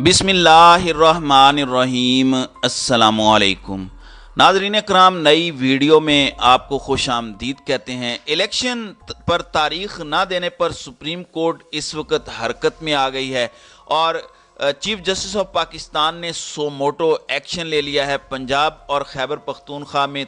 बिस्मिल्लाहिर्रहमानिर्रहीम। अस्सलामुअलैकुम नाज़रीन कराम, नई वीडियो में आपको खुश आमदीद कहते हैं। इलेक्शन पर तारीख ना देने पर सुप्रीम कोर्ट इस वक्त हरकत में आ गई है और चीफ जस्टिस ऑफ पाकिस्तान ने सो मोटो एक्शन ले लिया है। पंजाब और खैबर पख्तूनख्वा में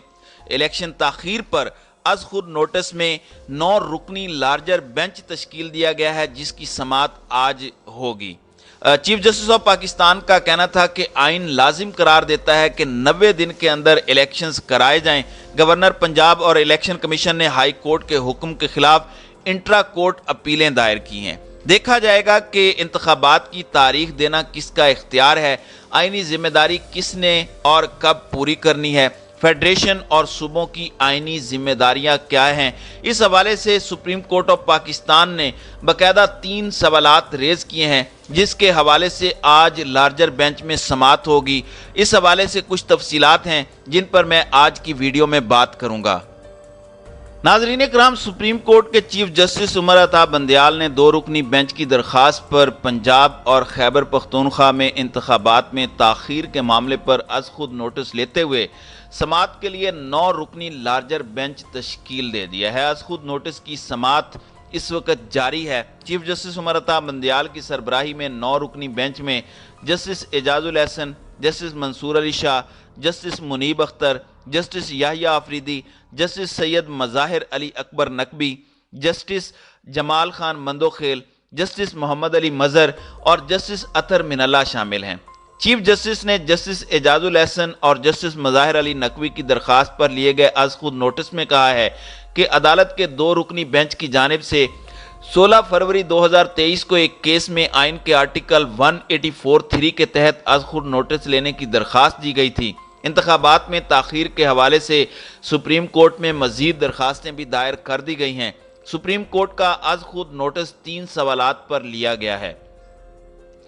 इलेक्शन ताख़ीर पर अज खुद नोटिस में 9 रुकनी लार्जर बेंच तश्कील दिया गया है, जिसकी समाअत आज होगी। चीफ जस्टिस ऑफ पाकिस्तान का कहना था कि आइन लाजिम करार देता है कि 90 दिन के अंदर इलेक्शंस कराए जाएं। गवर्नर पंजाब और इलेक्शन कमीशन ने हाई कोर्ट के हुक्म के खिलाफ इंट्रा कोर्ट अपीलें दायर की हैं। देखा जाएगा कि इंतखाबात की तारीख देना किसका इख्तियार है, आइनी जिम्मेदारी किसने और कब पूरी करनी है, फेडरेशन और सूबों की आइनी जिम्मेदारियां क्या हैं। इस हवाले से सुप्रीम कोर्ट ऑफ पाकिस्तान ने बाकायदा 3 सवालात रेज किए हैं, जिसके हवाले से आज लार्जर बेंच में समाअत होगी। इस हवाले से कुछ तफसीलात हैं जिन पर मैं आज की वीडियो में बात करूंगा। नाज़रीन कराम, सुप्रीम कोर्ट के चीफ जस्टिस उमर अता बंदयाल ने 2 रुकनी बेंच की दरख्वास्त पर पंजाब और खैबर पख्तूनख्वा में इंतखाबात में ताख़ीर के मामले पर अज खुद नोटिस लेते हुए समाअत के लिए 9 रुकनी लार्जर बेंच तश्कील दे दिया है। अज खुद नोटिस की समाअत इस वक्त जारी है। चीफ जस्टिस उमर अता बंदयाल की सरबराही में 9 रुकनी बेंच में justice Ijazul Ahsan, justice Mansoor Ali Shah, justice Munib Akhtar, justice Yahya Afridi, justice Syed Mazahar Ali Akbar Naqvi, justice Jamal Khan Mandokhail, justice Muhammad Ali Mazhar और जस्टिस अतर मिनल्ला शामिल हैं। चीफ जस्टिस ने जस्टिस एजाजुल एहसन और जस्टिस मज़ाहिर अली नकवी की दरख्वास्त पर लिए गए आज खुद नोटिस में कहा है कि अदालत के 2 रुकनी बेंच की जानिब से 16 फरवरी 2023 को एक केस में आइन के आर्टिकल 184(3) के तहत आज खुद नोटिस लेने की दरख्वास्त दी गई थी। इंतखाबात में ताख़ीर के हवाले से सुप्रीम कोर्ट में मज़ीद दरख्वास्तें भी दायर कर दी गई हैं। सुप्रीम कोर्ट का आज खुद नोटिस 3 सवालात पर लिया गया है।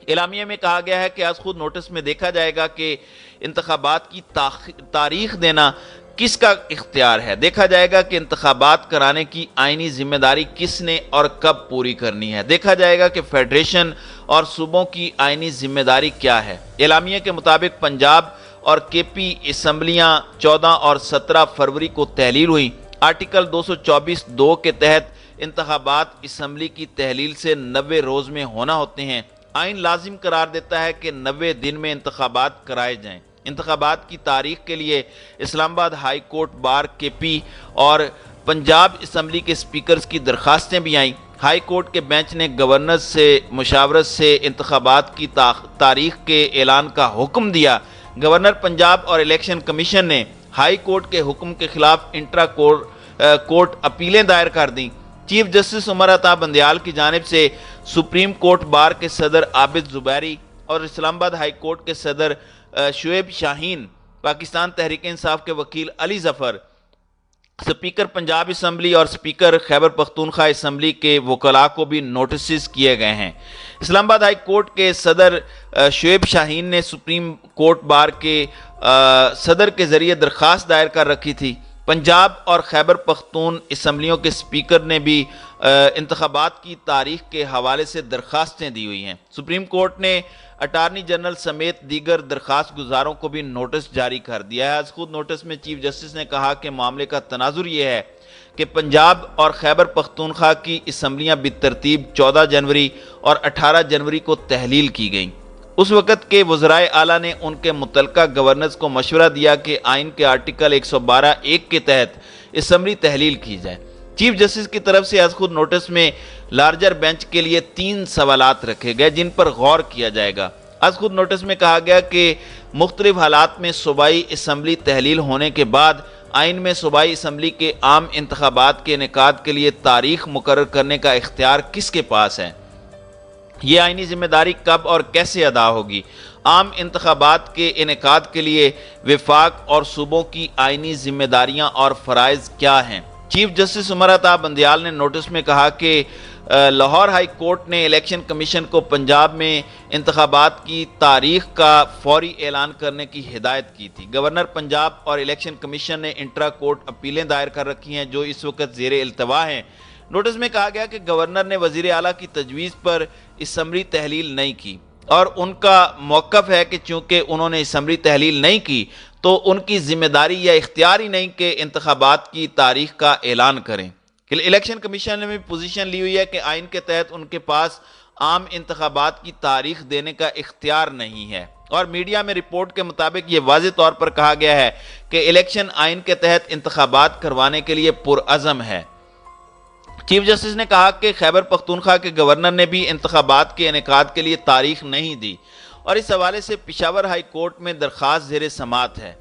एलामिया में कहा गया है कि आज खुद नोटिस में देखा जाएगा कि इंतखाबात की तारीख देना किसका इख्तियार है। देखा जाएगा कि इंतखाबात कराने की आइनी जिम्मेदारी किसने और कब पूरी करनी है। देखा जाएगा कि फेडरेशन और सूबों की आइनी जिम्मेदारी क्या है। एलामिया के मुताबिक पंजाब और केपी असम्बलियाँ 14 और 17 फरवरी को तहलील हुई। आर्टिकल 224(2) के तहत इंतखाबात असम्बली की तहलील से 90 रोज़ में होना होते हैं। आइन लाजिम करार देता है कि 90 दिन में इंतखाबात कराए जाएं। इंतखाबात की तारीख के लिए Islamabad high court bar, KP और पंजाब असम्बली के स्पीकर्स की दरख्वास्तें भी आईं। हाई कोर्ट के बेंच ने गवर्नर से मुशावरत से इंतखाबात की तारीख के ऐलान का हुक्म दिया। गवर्नर पंजाब और इलेक्शन कमीशन ने हाई कोर्ट के हुक्म के खिलाफ इंट्रा कोर्ट अपीलें दायर कर दी। चीफ जस्टिस उमर अता बंदयाल की जानिब से सुप्रीम कोर्ट बार के सदर आबिद जुबैरी और इस्लामाबाद हाई कोर्ट के सदर शुएब शाहीन, पाकिस्तान तहरीक इंसाफ के वकील अली जफर, स्पीकर पंजाब असम्बली और स्पीकर खैबर पख्तूनख्वा असम्बली के वकला को भी नोटिस किए गए हैं। इस्लामाबाद हाई कोर्ट के सदर शुएब शाहीन ने सुप्रीम कोर्ट बार के सदर के ज़रिए दरख्वास्त दायर कर रखी थी। पंजाब और खैबर पख्तून असम्बलियों के स्पीकर ने भी इंतखाबात की तारीख के हवाले से दरख्वास्तें दी हुई हैं। सुप्रीम कोर्ट ने अटारनी जनरल समेत दीगर दरख्वास्त गुजारों को भी नोटिस जारी कर दिया है। आज खुद नोटिस में चीफ जस्टिस ने कहा कि मामले का तनाजुर ये है कि पंजाब और खैबर पख्तूनख्वा की असम्बलियाँ बितरतीब 14 जनवरी और 18 जनवरी को तहलील की गईं। उस वक़्त के वज़राए आला ने उनके मुतल्लिका गवर्नर्स को मशवरा दिया कि आइन के आर्टिकल 112(1) के तहत असम्बली तहलील की जाए। चीफ जस्टिस की तरफ से आज खुद नोटिस में लार्जर बेंच के लिए 3 सवालात रखे गए, जिन पर गौर किया जाएगा। आज खुद नोटिस में कहा गया कि मुख्तलिफ हालात में सूबाई असम्बली तहलील होने के बाद आइन में सूबाई असम्बली के आम इंतखाबात के इनेकाद के लिए तारीख मुकर्रर करने का इख्तियार किसके पास है। ये आइनी जिम्मेदारी कब और कैसे अदा होगी। आम इंतखाबात के इनेकाद के लिए विफाक और सूबों की आइनी जिम्मेदारियां और फ़राइज़ क्या हैं। चीफ जस्टिस उमर अता बंदयाल ने नोटिस में कहा कि लाहौर हाई कोर्ट ने इलेक्शन कमीशन को पंजाब में इंतखाबात की तारीख का फौरी ऐलान करने की हिदायत की थी। गवर्नर पंजाब और इलेक्शन कमीशन ने इंट्रा कोर्ट अपीलें दायर कर रखी हैं, जो इस वक्त ज़ेर इल्तवा हैं। नोटिस में कहा गया कि गवर्नर ने वजीर आला की तजवीज़ पर असम्बली तहलील नहीं की। اور ان کا موقف ہے کہ چونکہ انہوں نے اسمبلی تحلیل نہیں کی تو ان کی ذمہ داری یا اختیار ہی نہیں کہ انتخابات کی تاریخ کا اعلان کریں۔ الیکشن کمیشن نے بھی پوزیشن لی ہوئی ہے کہ آئین کے تحت ان کے پاس عام انتخابات کی تاریخ دینے کا اختیار نہیں ہے، اور میڈیا میں رپورٹ کے مطابق یہ واضح طور پر کہا گیا ہے کہ الیکشن آئین کے تحت انتخابات کروانے کے لیے پرعزم ہے۔ چیف جسٹس نے کہا کہ خیبر پختونخوا کے گورنر نے بھی انتخابات کے انعقاد کے لیے تاریخ نہیں دی، اور اس حوالے سے پشاور ہائی کورٹ میں درخواست زیر سماعت ہے۔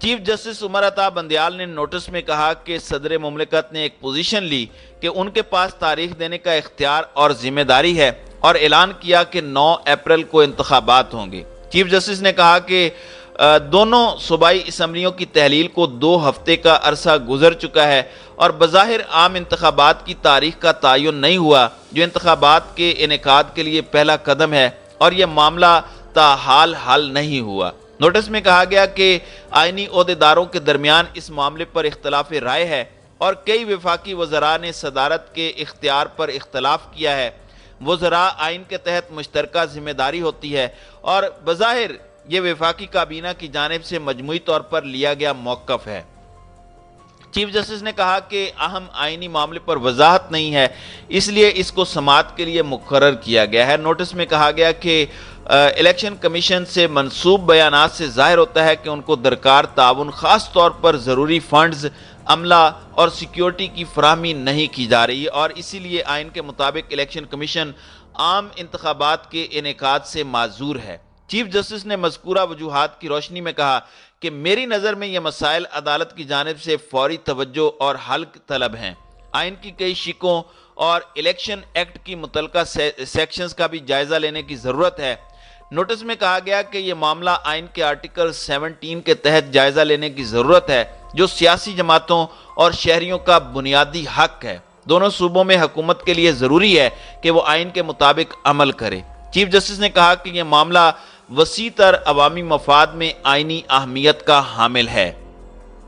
چیف جسٹس عمر عطا بندیال نے نوٹس میں کہا کہ صدر مملکت نے ایک پوزیشن لی کہ ان کے پاس تاریخ دینے کا اختیار اور ذمہ داری ہے، اور اعلان کیا کہ 9 اپریل کو انتخابات ہوں گے۔ چیف جسٹس نے کہا کہ دونوں صوبائی اسمبلیوں کی تحلیل کو 2 ہفتے کا عرصہ گزر چکا ہے، اور بظاہر عام انتخابات کی تاریخ کا تعین نہیں ہوا، جو انتخابات کے انعقاد کے لیے پہلا قدم ہے، اور یہ معاملہ تاحال حل نہیں ہوا۔ نوٹس میں کہا گیا کہ آئینی عہدیداروں کے درمیان اس معاملے پر اختلاف رائے ہے، اور کئی وفاقی وزراء نے صدارت کے اختیار پر اختلاف کیا ہے۔ وزراء آئین کے تحت مشترکہ ذمہ داری ہوتی ہے، اور بظاہر یہ وفاقی کابینہ کی جانب سے مجموعی طور پر لیا گیا موقف ہے۔ چیف جسٹس نے کہا کہ اہم آئینی معاملے پر وضاحت نہیں ہے، اس لیے اس کو سماعت کے لیے مقرر کیا گیا ہے۔ نوٹس میں کہا گیا کہ الیکشن کمیشن سے منسوب بیانات سے ظاہر ہوتا ہے کہ ان کو درکار تعاون، خاص طور پر ضروری فنڈز، عملہ اور سیکیورٹی کی فراہمی نہیں کی جا رہی، اور اسی لیے آئین کے مطابق الیکشن کمیشن عام انتخابات کے انعقاد سے معذور ہے۔ چیف جسٹس نے مذکورہ وجوہات کی روشنی میں کہا کہ میری نظر میں یہ مسائل عدالت کی جانب سے فوری توجہ اور حل طلب ہیں۔ آئین کی کئی شقوں اور الیکشن ایکٹ کی متعلقہ سیکشنز کا بھی جائزہ لینے کی ضرورت ہے۔ نوٹس میں کہا گیا کہ یہ معاملہ آئین کے آرٹیکل 17 کے تحت جائزہ لینے کی ضرورت ہے، جو سیاسی جماعتوں اور شہریوں کا بنیادی حق ہے۔ دونوں صوبوں میں حکومت کے لیے ضروری ہے کہ وہ آئین کے مطابق عمل کرے۔ چیف جسٹس نے کہا کہ یہ معاملہ وسیع تر عوامی مفاد میں آئینی اہمیت کا حامل ہے۔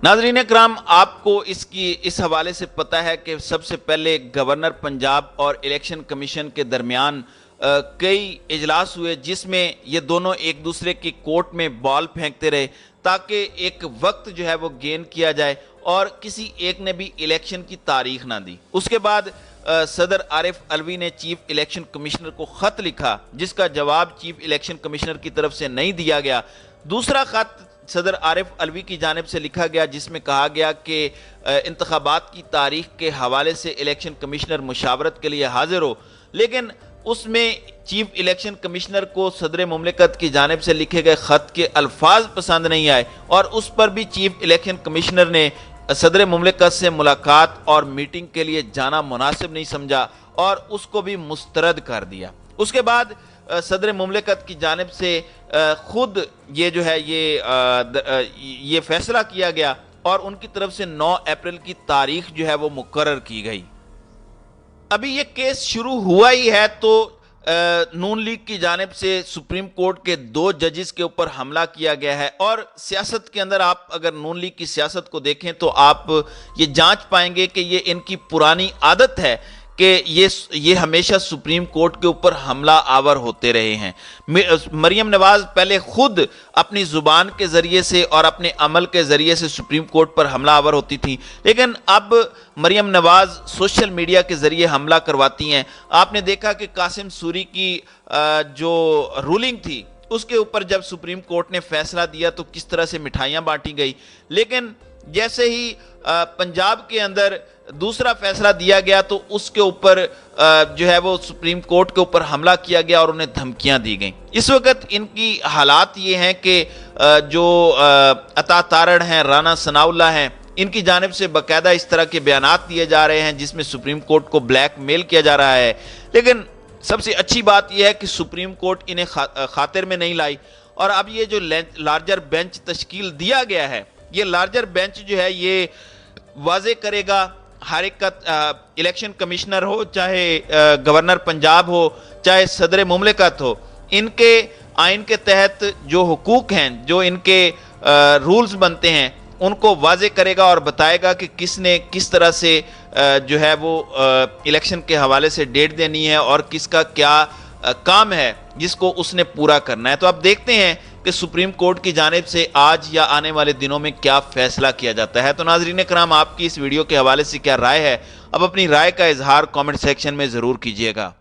ناظرین اکرام، آپ کو اس حوالے سے پتہ ہے کہ سب سے پہلے گورنر پنجاب اور الیکشن کمیشن کے درمیان کئی اجلاس ہوئے، جس میں یہ دونوں ایک دوسرے کی کورٹ میں بال پھینکتے رہے تاکہ ایک وقت جو ہے وہ گین کیا جائے، اور کسی ایک نے بھی الیکشن کی تاریخ نہ دی۔ اس کے بعد صدر عارف علوی نے چیف الیکشن کمشنر کو خط لکھا، جس کا جواب چیف الیکشن کمشنر کی طرف سے نہیں دیا گیا۔ دوسرا خط صدر عارف علوی کی جانب سے لکھا گیا، جس میں کہا گیا کہ انتخابات کی تاریخ کے حوالے سے الیکشن کمشنر مشاورت کے لیے حاضر ہو، لیکن اس میں چیف الیکشن کمشنر کو صدر مملکت کی جانب سے لکھے گئے خط کے الفاظ پسند نہیں آئے، اور اس پر بھی چیف الیکشن کمشنر نے صدر مملکت سے ملاقات اور میٹنگ کے لیے جانا مناسب نہیں سمجھا، اور اس کو بھی مسترد کر دیا۔ اس کے بعد صدر مملکت کی جانب سے خود یہ جو ہے یہ فیصلہ کیا گیا، اور ان کی طرف سے 9 اپریل کی تاریخ جو ہے وہ مقرر کی گئی۔ ابھی یہ کیس شروع ہوا ہی ہے تو نون لیگ کی جانب سے سپریم کورٹ کے 2 ججز کے اوپر حملہ کیا گیا ہے، اور سیاست کے اندر آپ اگر نون لیگ کی سیاست کو دیکھیں تو آپ یہ جانچ پائیں گے کہ یہ ان کی پرانی عادت ہے کہ یہ ہمیشہ سپریم کورٹ کے اوپر حملہ آور ہوتے رہے ہیں۔ مریم نواز پہلے خود اپنی زبان کے ذریعے سے اور اپنے عمل کے ذریعے سے سپریم کورٹ پر حملہ آور ہوتی تھی، لیکن اب مریم نواز سوشل میڈیا کے ذریعے حملہ کرواتی ہیں۔ آپ نے دیکھا کہ قاسم سوری کی جو رولنگ تھی، اس کے اوپر جب سپریم کورٹ نے فیصلہ دیا تو کس طرح سے مٹھائیاں بانٹی گئی، لیکن جیسے ہی پنجاب کے اندر دوسرا فیصلہ دیا گیا تو اس کے اوپر جو ہے وہ سپریم کورٹ کے اوپر حملہ کیا گیا اور انہیں دھمکیاں دی گئیں۔ اس وقت ان کی حالات یہ ہیں کہ جو عطا تارڑ ہیں، رانا ثناء اللہ ہیں، ان کی جانب سے باقاعدہ اس طرح کے بیانات دیے جا رہے ہیں جس میں سپریم کورٹ کو بلیک میل کیا جا رہا ہے، لیکن سب سے اچھی بات یہ ہے کہ سپریم کورٹ انہیں خاطر میں نہیں لائی، اور اب یہ جو لارجر بینچ تشکیل دیا گیا ہے، یہ لارجر بینچ جو ہے یہ واضح کرے گا ہر ایک کا، الیکشن کمشنر ہو، چاہے گورنر پنجاب ہو، چاہے صدر مملکت ہو، ان کے آئین کے تحت جو حقوق ہیں، جو ان کے رولز بنتے ہیں، ان کو واضح کرے گا اور بتائے گا کہ کس نے کس طرح سے جو ہے وہ الیکشن کے حوالے سے ڈیٹ دینی ہے اور کس کا کیا کام ہے جس کو اس نے پورا کرنا ہے۔ تو اب دیکھتے ہیں کہ سپریم کورٹ کی جانب سے آج یا آنے والے دنوں میں کیا فیصلہ کیا جاتا ہے۔ تو ناظرین کرام، آپ کی اس ویڈیو کے حوالے سے کیا رائے ہے؟ اب اپنی رائے کا اظہار کامنٹ سیکشن میں ضرور کیجیے گا۔